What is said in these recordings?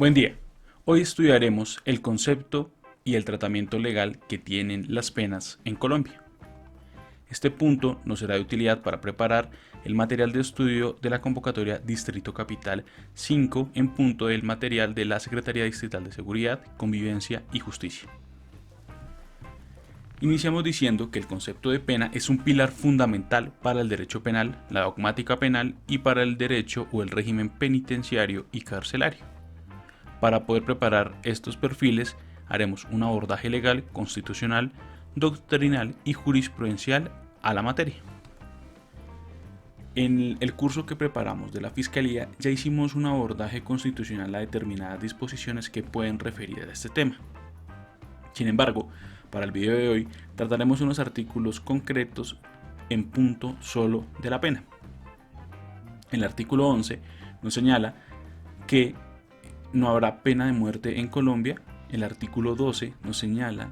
Buen día. Hoy estudiaremos el concepto y el tratamiento legal que tienen las penas en Colombia. Este punto nos será de utilidad para preparar el material de estudio de la convocatoria Distrito Capital 5 en punto del material de la Secretaría Distrital de Seguridad, Convivencia y Justicia. Iniciamos diciendo que el concepto de pena es un pilar fundamental para el derecho penal, la dogmática penal y para el derecho o el régimen penitenciario y carcelario. Para poder preparar estos perfiles, haremos un abordaje legal, constitucional, doctrinal y jurisprudencial a la materia. En el curso que preparamos de la Fiscalía ya hicimos un abordaje constitucional a determinadas disposiciones que pueden referir a este tema. Sin embargo, para el video de hoy trataremos unos artículos concretos en punto solo de la pena. El artículo 11 nos señala que no habrá pena de muerte en Colombia. El artículo 12 nos señala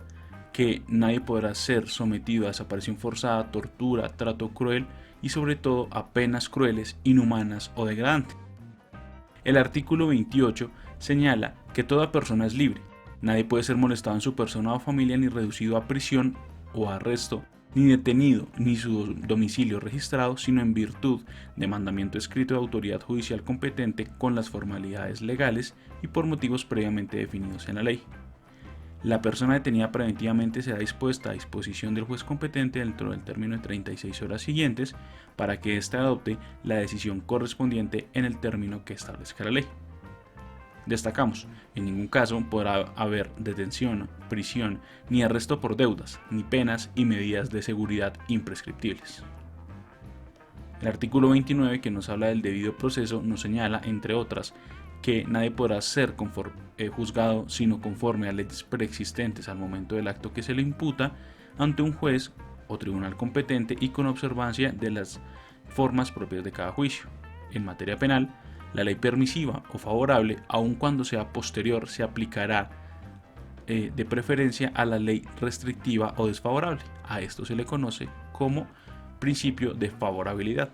que nadie podrá ser sometido a desaparición forzada, tortura, trato cruel y sobre todo a penas crueles, inhumanas o degradantes. El artículo 28 señala que toda persona es libre. Nadie puede ser molestado en su persona o familia ni reducido a prisión o arresto, ni detenido, ni su domicilio registrado, sino en virtud de mandamiento escrito de autoridad judicial competente con las formalidades legales y por motivos previamente definidos en la ley. La persona detenida preventivamente será dispuesta a disposición del juez competente dentro del término de 36 horas siguientes para que éste adopte la decisión correspondiente en el término que establezca la ley. Destacamos, en ningún caso podrá haber detención, prisión, ni arresto por deudas, ni penas y medidas de seguridad imprescriptibles. El artículo 29, que nos habla del debido proceso, nos señala, entre otras, que nadie podrá ser juzgado sino conforme a leyes preexistentes al momento del acto que se le imputa ante un juez o tribunal competente y con observancia de las formas propias de cada juicio. En materia penal, la ley permisiva o favorable, aun cuando sea posterior, se aplicará de preferencia a la ley restrictiva o desfavorable. A esto se le conoce como principio de favorabilidad.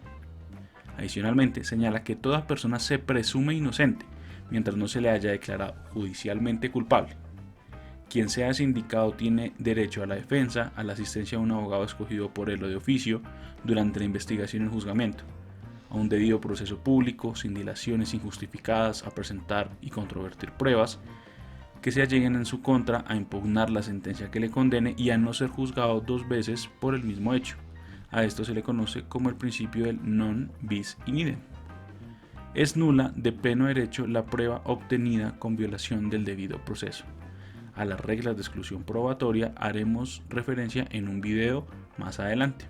Adicionalmente, señala que toda persona se presume inocente mientras no se le haya declarado judicialmente culpable. Quien sea sindicado tiene derecho a la defensa, a la asistencia de un abogado escogido por él o de oficio durante la investigación y el juzgamiento, a un debido proceso público, sin dilaciones injustificadas, a presentar y controvertir pruebas que se alleguen en su contra, a impugnar la sentencia que le condene y a no ser juzgado dos veces por el mismo hecho. A esto se le conoce como el principio del non bis in idem. Es nula de pleno derecho la prueba obtenida con violación del debido proceso. A las reglas de exclusión probatoria haremos referencia en un video más adelante.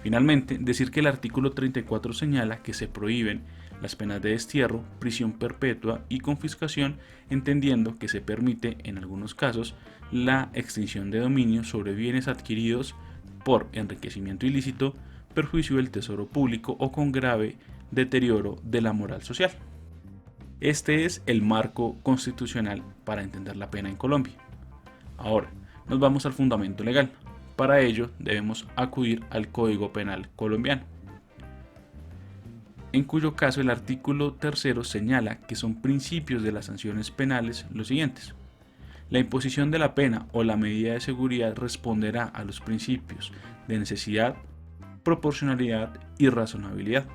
Finalmente, decir que el artículo 34 señala que se prohíben las penas de destierro, prisión perpetua y confiscación, entendiendo que se permite, en algunos casos, la extinción de dominio sobre bienes adquiridos por enriquecimiento ilícito, perjuicio del tesoro público o con grave deterioro de la moral social. Este es el marco constitucional para entender la pena en Colombia. Ahora, nos vamos al fundamento legal. Para ello debemos acudir al Código Penal colombiano, en cuyo caso el artículo 3 señala que son principios de las sanciones penales los siguientes. La imposición de la pena o la medida de seguridad responderá a los principios de necesidad, proporcionalidad y razonabilidad.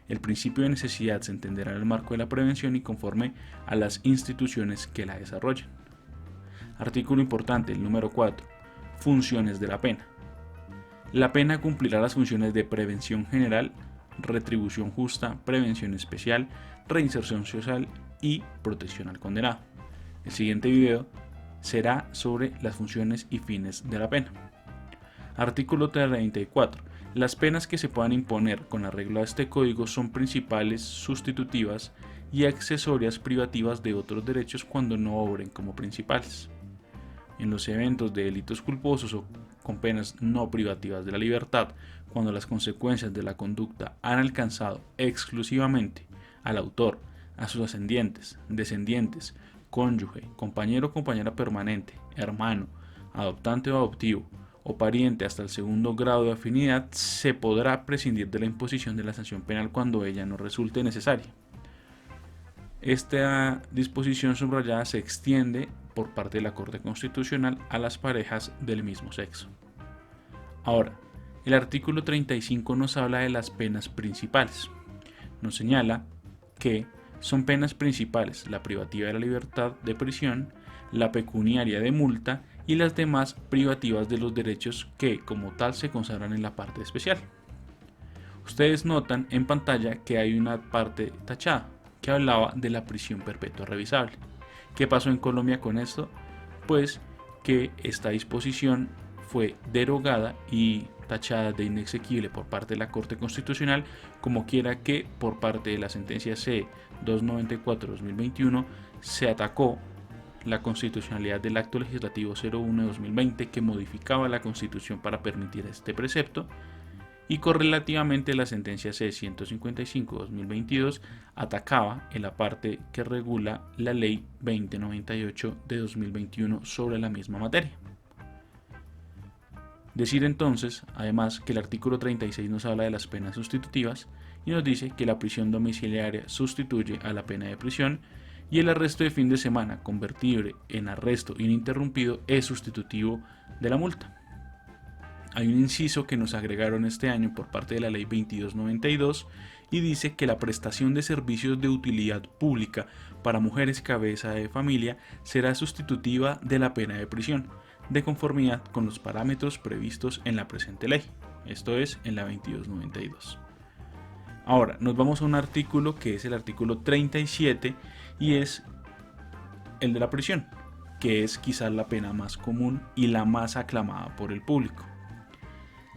El principio de necesidad se entenderá en el marco de la prevención y conforme a las instituciones que la desarrollan. Artículo importante, el número 4. Funciones de la pena. La pena cumplirá las funciones de prevención general, retribución justa, prevención especial, reinserción social y protección al condenado. El siguiente video será sobre las funciones y fines de la pena. Artículo 34. Las penas que se puedan imponer con arreglo a este código son principales, sustitutivas y accesorias privativas de otros derechos cuando no obren como principales. En los eventos de delitos culposos o con penas no privativas de la libertad, cuando las consecuencias de la conducta han alcanzado exclusivamente al autor, a sus ascendientes, descendientes, cónyuge, compañero o compañera permanente, hermano, adoptante o adoptivo, o pariente hasta el segundo grado de afinidad, se podrá prescindir de la imposición de la sanción penal cuando ella no resulte necesaria. Esta disposición subrayada se extiende por parte de la Corte Constitucional a las parejas del mismo sexo. Ahora, el artículo 35 nos habla de las penas principales. Nos señala que son penas principales la privativa de la libertad de prisión, la pecuniaria de multa y las demás privativas de los derechos que como tal se consagran en la parte especial. Ustedes notan en pantalla que hay una parte tachada que hablaba de la prisión perpetua revisable. ¿Qué pasó en Colombia con esto? Pues que esta disposición fue derogada y tachada de inexequible por parte de la Corte Constitucional, como quiera que por parte de la sentencia C-294-2021 se atacó la constitucionalidad del acto legislativo 01-2020 que modificaba la Constitución para permitir este precepto, y correlativamente la sentencia C-155-2022 atacaba en la parte que regula la ley 2098 de 2021 sobre la misma materia. Decir entonces, además, que el artículo 36 nos habla de las penas sustitutivas y nos dice que la prisión domiciliaria sustituye a la pena de prisión y el arresto de fin de semana convertible en arresto ininterrumpido es sustitutivo de la multa. Hay un inciso que nos agregaron este año por parte de la ley 2292 y dice que la prestación de servicios de utilidad pública para mujeres cabeza de familia será sustitutiva de la pena de prisión, de conformidad con los parámetros previstos en la presente ley, esto es en la 2292. Ahora nos vamos a un artículo que es el artículo 37 y es el de la prisión, que es quizás la pena más común y la más aclamada por el público.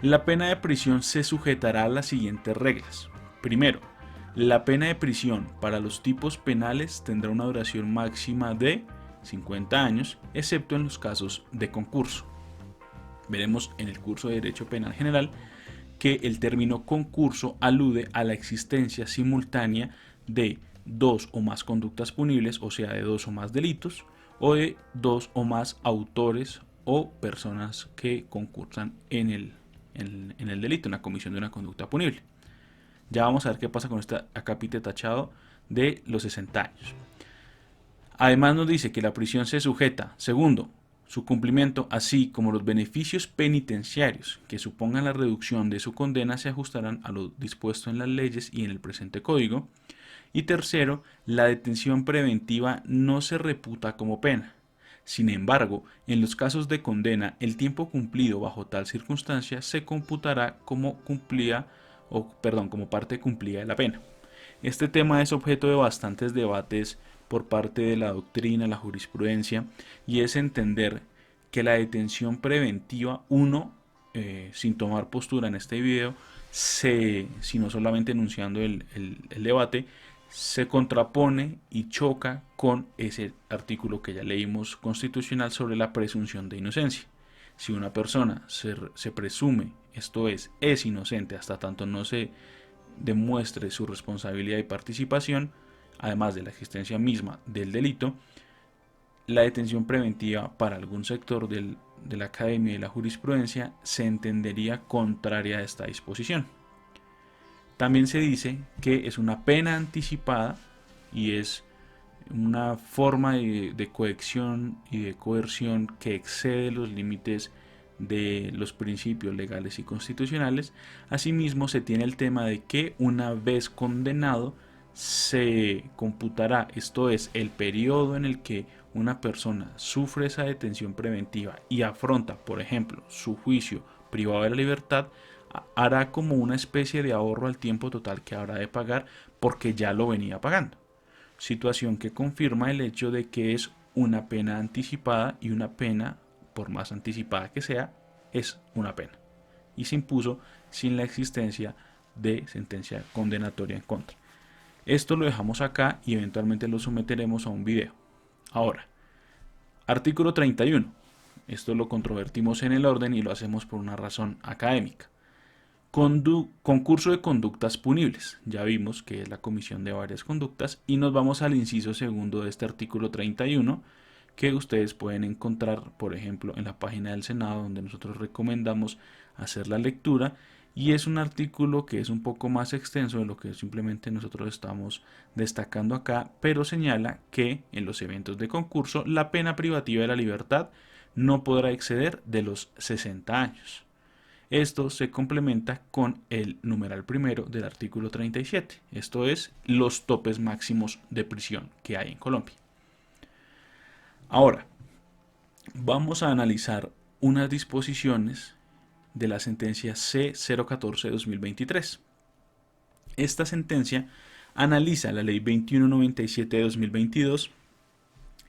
La pena de prisión se sujetará a las siguientes reglas. Primero, la pena de prisión para los tipos penales tendrá una duración máxima de 50 años, excepto en los casos de concurso. Veremos en el curso de Derecho Penal General que el término concurso alude a la existencia simultánea de dos o más conductas punibles, o sea, de dos o más delitos, o de dos o más autores o personas que concursan en el delito, en la comisión de una conducta punible. Ya vamos a ver qué pasa con este acápite tachado de los 60 años. Además nos dice que la prisión se sujeta, segundo, su cumplimiento, así como los beneficios penitenciarios que supongan la reducción de su condena se ajustarán a lo dispuesto en las leyes y en el presente código. Y tercero, la detención preventiva no se reputa como pena. Sin embargo, en los casos de condena, el tiempo cumplido bajo tal circunstancia se computará como como parte cumplida de la pena. Este tema es objeto de bastantes debates por parte de la doctrina, la jurisprudencia, y es entender que la detención preventiva, sin tomar postura en este video, sino solamente enunciando el debate, se contrapone y choca con ese artículo que ya leímos constitucional sobre la presunción de inocencia. Si una persona se presume, esto es inocente hasta tanto no se demuestre su responsabilidad y participación, además de la existencia misma del delito, la detención preventiva para algún sector de la academia y la jurisprudencia se entendería contraria a esta disposición. También se dice que es una pena anticipada y es una forma de coacción y de coerción que excede los límites de los principios legales y constitucionales. Asimismo, se tiene el tema de que una vez condenado se computará, esto es, el periodo en el que una persona sufre esa detención preventiva y afronta, por ejemplo, su juicio privado de la libertad, hará como una especie de ahorro al tiempo total que habrá de pagar porque ya lo venía pagando. Situación que confirma el hecho de que es una pena anticipada y una pena, por más anticipada que sea, es una pena. Y se impuso sin la existencia de sentencia condenatoria en contra. Esto lo dejamos acá y eventualmente lo someteremos a un video. Ahora, artículo 31. Esto lo controvertimos en el orden y lo hacemos por una razón académica. Concurso de conductas punibles. Ya vimos que es la comisión de varias conductas y nos vamos al inciso segundo de este artículo 31 que ustedes pueden encontrar, por ejemplo, en la página del Senado, donde nosotros recomendamos hacer la lectura, y es un artículo que es un poco más extenso de lo que simplemente nosotros estamos destacando acá, pero señala que en los eventos de concurso la pena privativa de la libertad no podrá exceder de los 60 años. Esto se complementa con el numeral primero del artículo 37, esto es los topes máximos de prisión que hay en Colombia. Ahora, vamos a analizar unas disposiciones de la sentencia C-014-2023. Esta sentencia analiza la ley 2197 de 2022.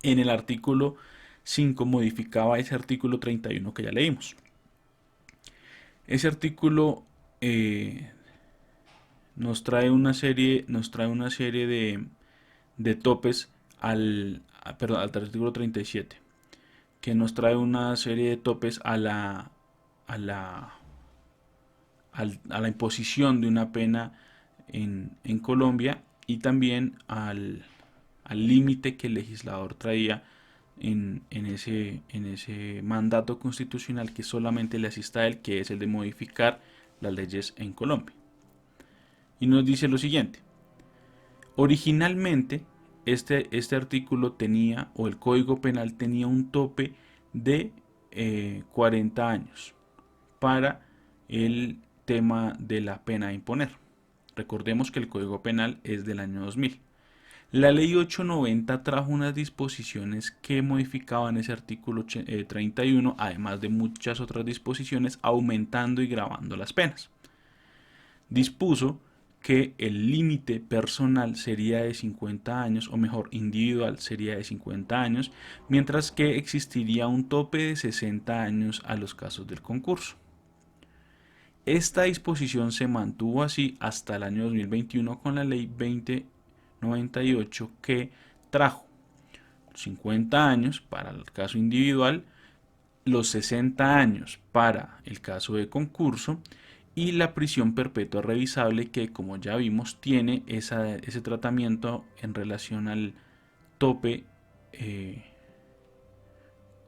En el artículo 5 modificaba ese artículo 31 que ya leímos. Ese artículo nos trae una serie de topes al artículo 37, que nos trae una serie de topes a la imposición de una pena en Colombia, y también al límite que el legislador traía en ese mandato constitucional que solamente le asista a él, que es el de modificar las leyes en Colombia. Y nos dice lo siguiente: originalmente este artículo tenía, o el Código Penal tenía, un tope de 40 años para el tema de la pena a imponer. Recordemos que el Código Penal es del año 2000. La ley 890 trajo unas disposiciones que modificaban ese artículo 31, además de muchas otras disposiciones, aumentando y gravando las penas. Dispuso que el límite personal sería de 50 años, o mejor, individual sería de 50 años, mientras que existiría un tope de 60 años a los casos del concurso. Esta disposición se mantuvo así hasta el año 2021 con la ley 2098, que trajo 50 años para el caso individual, los 60 años para el caso de concurso y la prisión perpetua revisable, que como ya vimos tiene ese tratamiento en relación al tope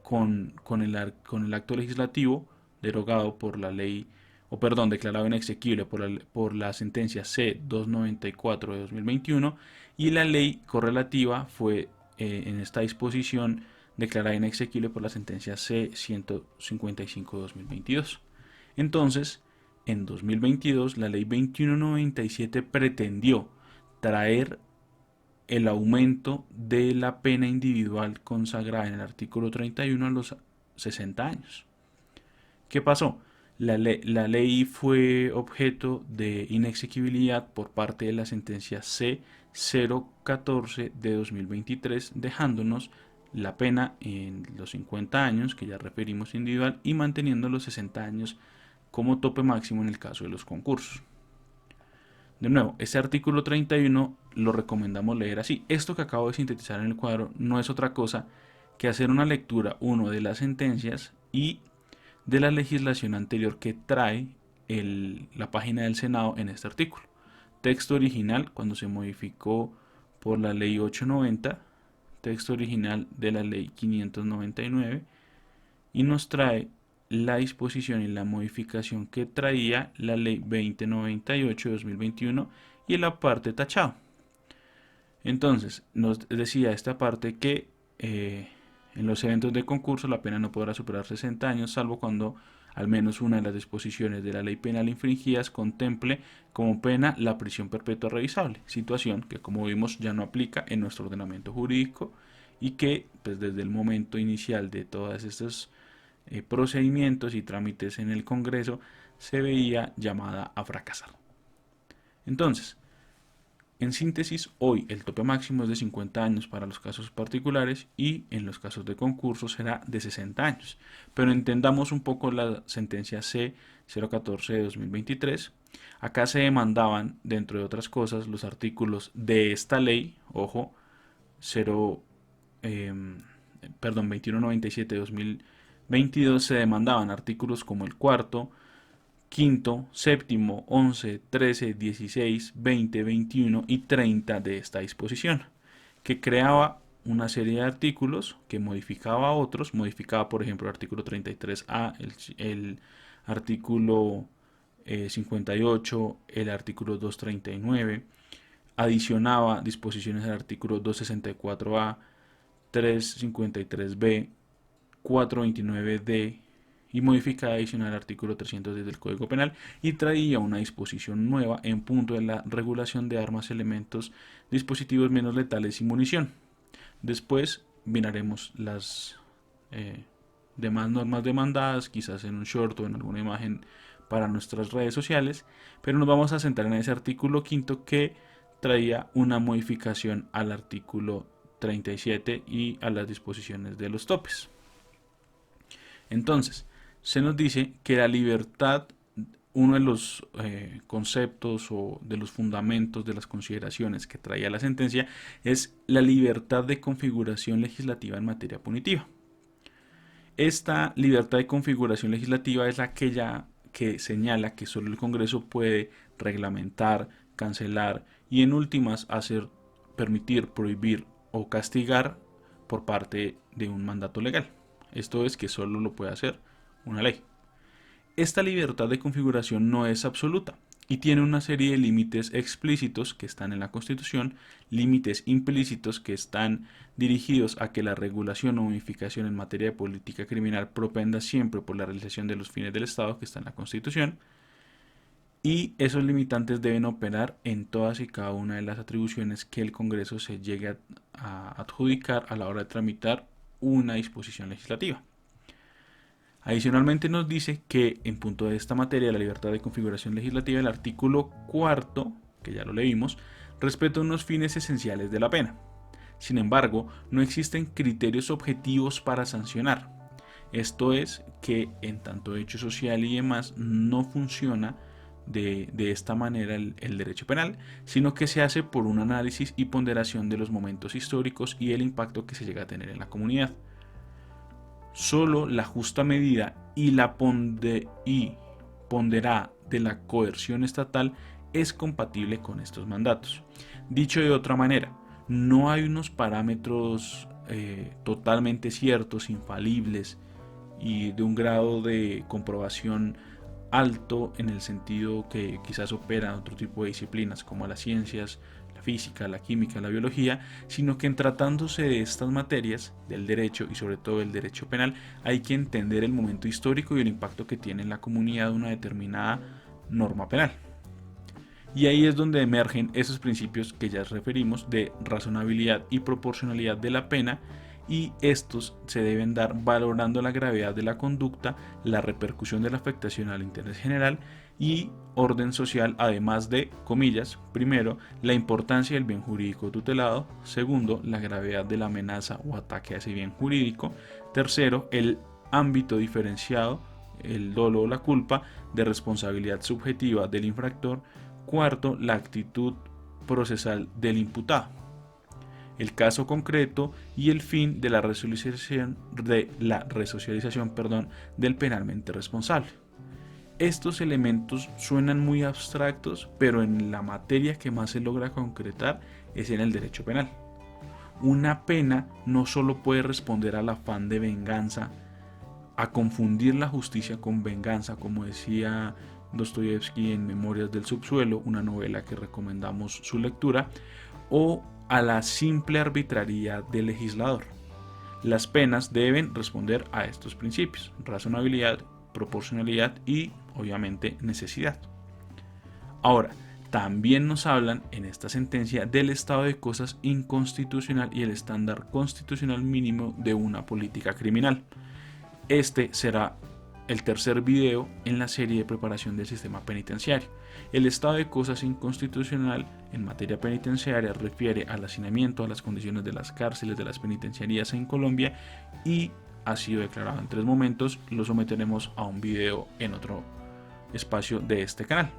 con el acto legislativo derogado por la ley, declarado inexequible por la sentencia C-294 de 2021, y la ley correlativa fue en esta disposición declarada inexequible por la sentencia C-155 de 2022. Entonces, en 2022, la ley 2197 pretendió traer el aumento de la pena individual consagrada en el artículo 31 a los 60 años. ¿Qué pasó? La ley fue objeto de inexequibilidad por parte de la sentencia C-014 de 2023, dejándonos la pena en los 50 años, que ya referimos individual, y manteniendo los 60 años como tope máximo en el caso de los concursos. De nuevo, este artículo 31 lo recomendamos leer así. Esto que acabo de sintetizar en el cuadro no es otra cosa que hacer una lectura, uno, de las sentencias y de la legislación anterior que trae la página del Senado en este artículo. Texto original cuando se modificó por la ley 890, texto original de la ley 599, y nos trae la disposición y la modificación que traía la ley 2098 de 2021 y la parte tachado. Entonces, nos decía esta parte que en los eventos de concurso la pena no podrá superar 60 años, salvo cuando al menos una de las disposiciones de la ley penal infringidas contemple como pena la prisión perpetua revisable, situación que, como vimos, ya no aplica en nuestro ordenamiento jurídico y que pues, desde el momento inicial de todas estas procedimientos y trámites en el Congreso se veía llamada a fracasar. Entonces, en síntesis, hoy el tope máximo es de 50 años para los casos particulares y en los casos de concurso será de 60 años. Pero entendamos un poco la sentencia C-014 de 2023. Acá se demandaban, dentro de otras cosas, los artículos de esta ley, ojo, 2197 de 2022, se demandaban artículos como el cuarto, quinto, séptimo, 11, 13, 16, 20, 21 y 30 de esta disposición, que creaba una serie de artículos que modificaba otros, modificaba por ejemplo el artículo 33A, el artículo 58, el artículo 239, adicionaba disposiciones al artículo 264A, 353B, 429D y modificaba adicional al artículo 310 del Código Penal y traía una disposición nueva en punto de la regulación de armas, elementos, dispositivos menos letales y munición. Después miraremos las demás normas demandadas, quizás en un short o en alguna imagen para nuestras redes sociales, pero nos vamos a centrar en ese artículo quinto que traía una modificación al artículo 37 y a las disposiciones de los topes. Entonces, se nos dice que la libertad, uno de los conceptos o de los fundamentos de las consideraciones que traía la sentencia es la libertad de configuración legislativa en materia punitiva. Esta libertad de configuración legislativa es aquella que señala que solo el Congreso puede reglamentar, cancelar y en últimas permitir, prohibir o castigar por parte de un mandato legal. Esto es que solo lo puede hacer una ley. Esta libertad de configuración no es absoluta y tiene una serie de límites explícitos que están en la Constitución, límites implícitos que están dirigidos a que la regulación o modificación en materia de política criminal propenda siempre por la realización de los fines del Estado que está en la Constitución, y esos limitantes deben operar en todas y cada una de las atribuciones que el Congreso se llegue a adjudicar a la hora de tramitar una disposición legislativa. Adicionalmente nos dice que en punto de esta materia, la libertad de configuración legislativa, el artículo cuarto, que ya lo leímos, respeta unos fines esenciales de la pena. Sin embargo, no existen criterios objetivos para sancionar. Esto es que en tanto hecho social y demás no funciona de esta manera el derecho penal, sino que se hace por un análisis y ponderación de los momentos históricos y el impacto que se llega a tener en la comunidad. Solo la justa medida y la ponderada de la coerción estatal es compatible con estos mandatos. Dicho de otra manera, no hay unos parámetros totalmente ciertos, infalibles y de un grado de comprobación alto en el sentido que quizás opera otro tipo de disciplinas como las ciencias, la física, la química, la biología, sino que en tratándose de estas materias, del derecho y sobre todo del derecho penal, hay que entender el momento histórico y el impacto que tiene en la comunidad una determinada norma penal. Y ahí es donde emergen esos principios que ya referimos de razonabilidad y proporcionalidad de la pena, y estos se deben dar valorando la gravedad de la conducta, la repercusión de la afectación al interés general y orden social, además de, comillas, primero, la importancia del bien jurídico tutelado, segundo, la gravedad de la amenaza o ataque a ese bien jurídico, tercero, el ámbito diferenciado, el dolo o la culpa, de responsabilidad subjetiva del infractor, cuarto, la actitud procesal del imputado, el caso concreto y el fin de la resocialización del penalmente responsable. Estos elementos suenan muy abstractos, pero en la materia que más se logra concretar es en el derecho penal. Una pena no solo puede responder al afán de venganza, a confundir la justicia con venganza, como decía Dostoyevsky en Memorias del Subsuelo, una novela que recomendamos su lectura, o a la simple arbitrariedad del legislador. Las penas deben responder a estos principios: razonabilidad, proporcionalidad y, obviamente, necesidad. Ahora, también nos hablan en esta sentencia del estado de cosas inconstitucional y el estándar constitucional mínimo de una política criminal. Este será el tercer video en la serie de preparación del sistema penitenciario. El estado de cosas inconstitucional en materia penitenciaria refiere al hacinamiento, a las condiciones de las cárceles, de las penitenciarías en Colombia, y ha sido declarado en 3 momentos. Lo someteremos a un video en otro espacio de este canal.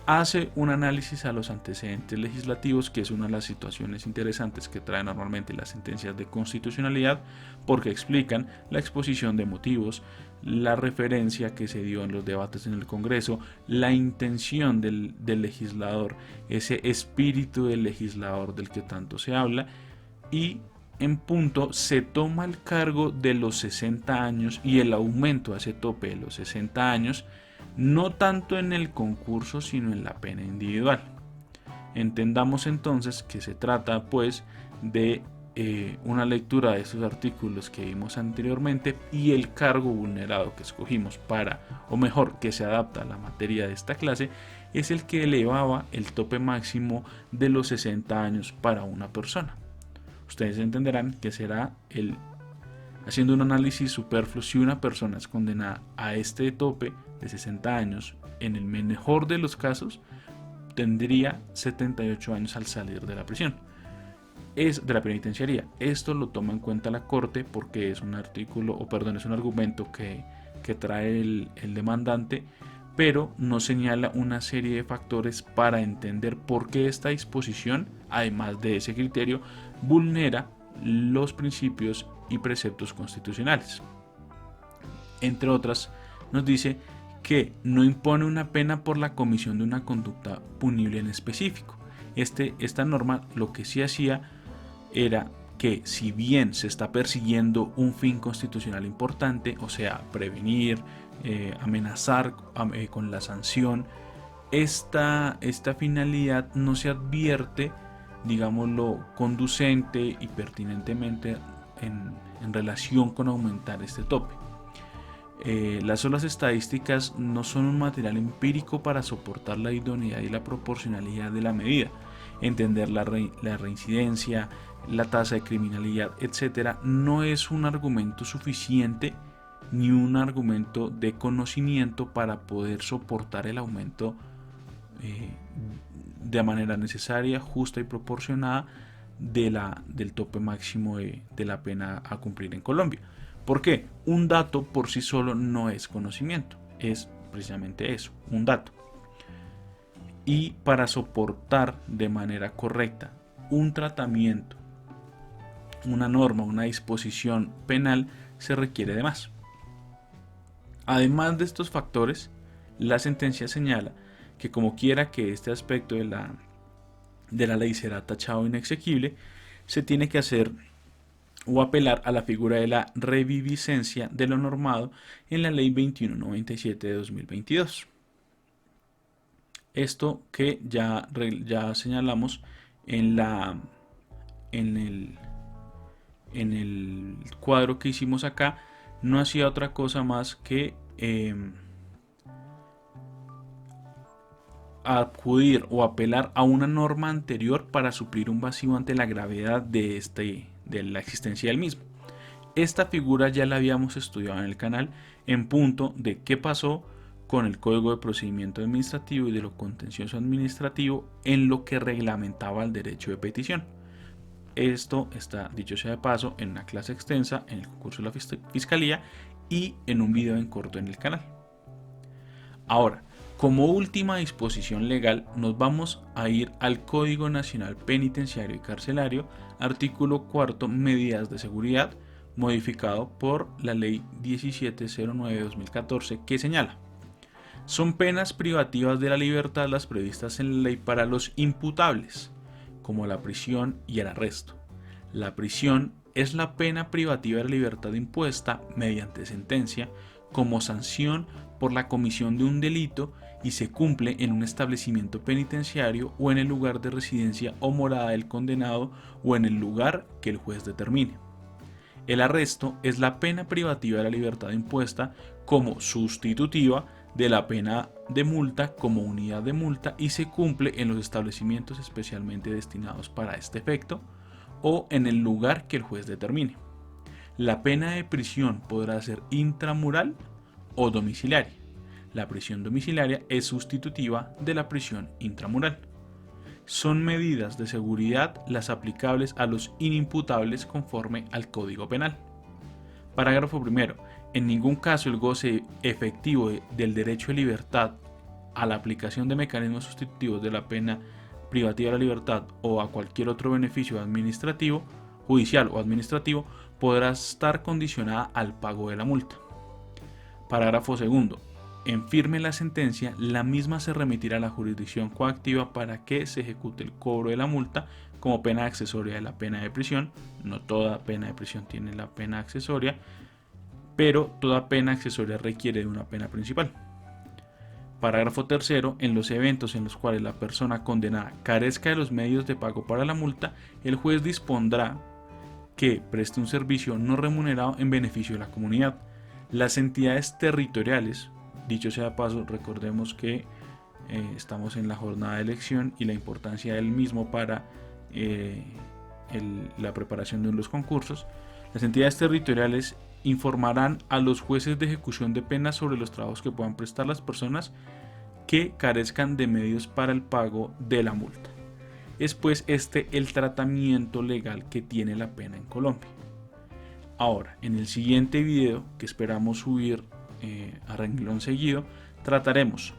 Hace un análisis a los antecedentes legislativos, que es una de las situaciones interesantes que traen normalmente las sentencias de constitucionalidad, porque explican la exposición de motivos, la referencia que se dio en los debates en el Congreso, la intención del legislador, ese espíritu del legislador del que tanto se habla, y en punto se toma el cargo de los 60 años y el aumento a ese tope de los 60 años no tanto en el concurso sino en la pena individual. Entendamos entonces que se trata pues de una lectura de estos artículos que vimos anteriormente y el cargo vulnerado que escogimos para, o mejor, que se adapta a la materia de esta clase, es el que elevaba el tope máximo de los 60 años para una persona. Ustedes entenderán que será haciendo un análisis superfluo, si una persona es condenada a este tope de 60 años, en el mejor de los casos, tendría 78 años al salir de la prisión. Es de la penitenciaría. Esto lo toma en cuenta la Corte porque es un argumento que trae el demandante, pero no señala una serie de factores para entender por qué esta disposición, además de ese criterio, vulnera los principios y preceptos constitucionales. Entre otras, nos dice que no impone una pena por la comisión de una conducta punible en específico. Esta norma lo que sí hacía era que, si bien se está persiguiendo un fin constitucional importante, o sea, prevenir, amenazar con la sanción, esta finalidad no se advierte, digámoslo, conducente y pertinentemente en relación con aumentar este tope. Las solas estadísticas no son un material empírico para soportar la idoneidad y la proporcionalidad de la medida. Entender la reincidencia, la tasa de criminalidad, etc., no es un argumento suficiente ni un argumento de conocimiento para poder soportar el aumento de manera necesaria, justa y proporcionada del tope máximo de la pena a cumplir en Colombia. ¿Por qué? Un dato por sí solo no es conocimiento, es precisamente eso, un dato. Y para soportar de manera correcta un tratamiento, una norma, una disposición penal, se requiere de más. Además de estos factores, la sentencia señala que, como quiera que este aspecto de la ley será tachado inexequible, se tiene que hacer o apelar a la figura de la reviviscencia de lo normado en la ley 2197 de 2022. Esto que ya señalamos en el cuadro que hicimos acá, no hacía otra cosa más que acudir o apelar a una norma anterior para suplir un vacío ante la gravedad de la existencia del mismo. Esta figura ya la habíamos estudiado en el canal en punto de qué pasó con el Código de Procedimiento Administrativo y de lo contencioso administrativo en lo que reglamentaba el derecho de petición. Esto está, dicho sea de paso, en una clase extensa en el concurso de la Fiscalía y en un video en corto en el canal. Ahora, como última disposición legal, nos vamos a ir al Código Nacional Penitenciario y Carcelario, artículo 4, medidas de seguridad, modificado por la Ley 1709 de 2014, que señala: son penas privativas de la libertad las previstas en la ley para los imputables, como la prisión y el arresto. La prisión es la pena privativa de la libertad impuesta mediante sentencia como sanción por la comisión de un delito y se cumple en un establecimiento penitenciario o en el lugar de residencia o morada del condenado o en el lugar que el juez determine. El arresto es la pena privativa de la libertad impuesta como sustitutiva de la pena de multa como unidad de multa y se cumple en los establecimientos especialmente destinados para este efecto o en el lugar que el juez determine. La pena de prisión podrá ser intramural o domiciliaria. La prisión domiciliaria es sustitutiva de la prisión intramural. Son medidas de seguridad las aplicables a los inimputables conforme al Código Penal. Parágrafo primero. En ningún caso el goce efectivo del derecho de libertad a la aplicación de mecanismos sustitutivos de la pena privativa de la libertad o a cualquier otro beneficio administrativo, judicial o administrativo podrá estar condicionada al pago de la multa. Parágrafo segundo. En firme la sentencia, la misma se remitirá a la jurisdicción coactiva para que se ejecute el cobro de la multa como pena accesoria de la pena de prisión. No toda pena de prisión tiene la pena accesoria, pero toda pena accesoria requiere de una pena principal. Parágrafo tercero. En los eventos en los cuales la persona condenada carezca de los medios de pago para la multa, el juez dispondrá que preste un servicio no remunerado en beneficio de la comunidad. Las entidades territoriales, dicho sea de paso, recordemos que estamos en la jornada de elección y la importancia del mismo para la preparación de los concursos. Las entidades territoriales informarán a los jueces de ejecución de penas sobre los trabajos que puedan prestar las personas que carezcan de medios para el pago de la multa. Es pues el tratamiento legal que tiene la pena en Colombia. Ahora, en el siguiente video que esperamos subir a renglón seguido, trataremos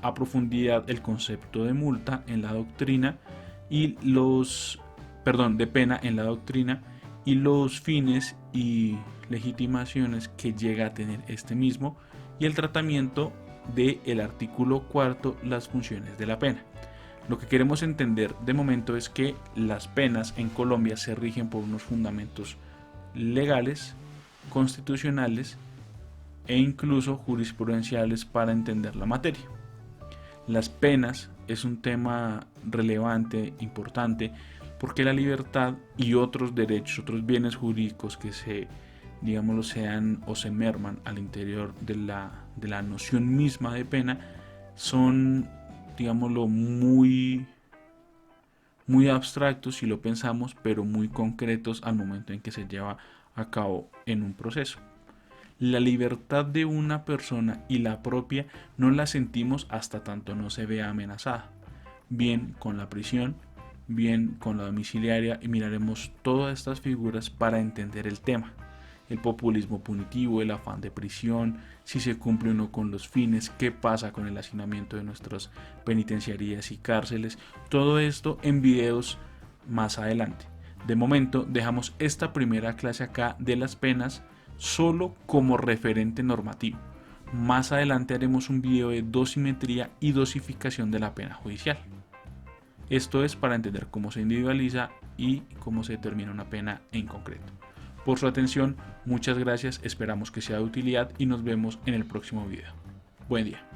a profundidad el concepto de multa en la doctrina y de pena en la doctrina y los fines y legitimaciones que llega a tener este mismo, y el tratamiento del artículo cuarto, las funciones de la pena. Lo que queremos entender de momento es que las penas en Colombia se rigen por unos fundamentos legales, constitucionales e incluso jurisprudenciales para entender la materia. Las penas es un tema relevante, importante, porque la libertad y otros derechos, otros bienes jurídicos que se merman al interior de la noción misma de pena son, muy abstractos si lo pensamos, pero muy concretos al momento en que se lleva a cabo en un proceso. La libertad de una persona y la propia no la sentimos hasta tanto no se vea amenazada, bien con la prisión, bien con la domiciliaria, y miraremos todas estas figuras para entender el tema. El populismo punitivo, el afán de prisión, si se cumple o no con los fines, qué pasa con el hacinamiento de nuestras penitenciarías y cárceles, todo esto en videos más adelante. De momento dejamos esta primera clase acá de las penas solo como referente normativo. Más adelante haremos un video de dosimetría y dosificación de la pena judicial. Esto es para entender cómo se individualiza y cómo se determina una pena en concreto. Por su atención, muchas gracias, esperamos que sea de utilidad y nos vemos en el próximo video. Buen día.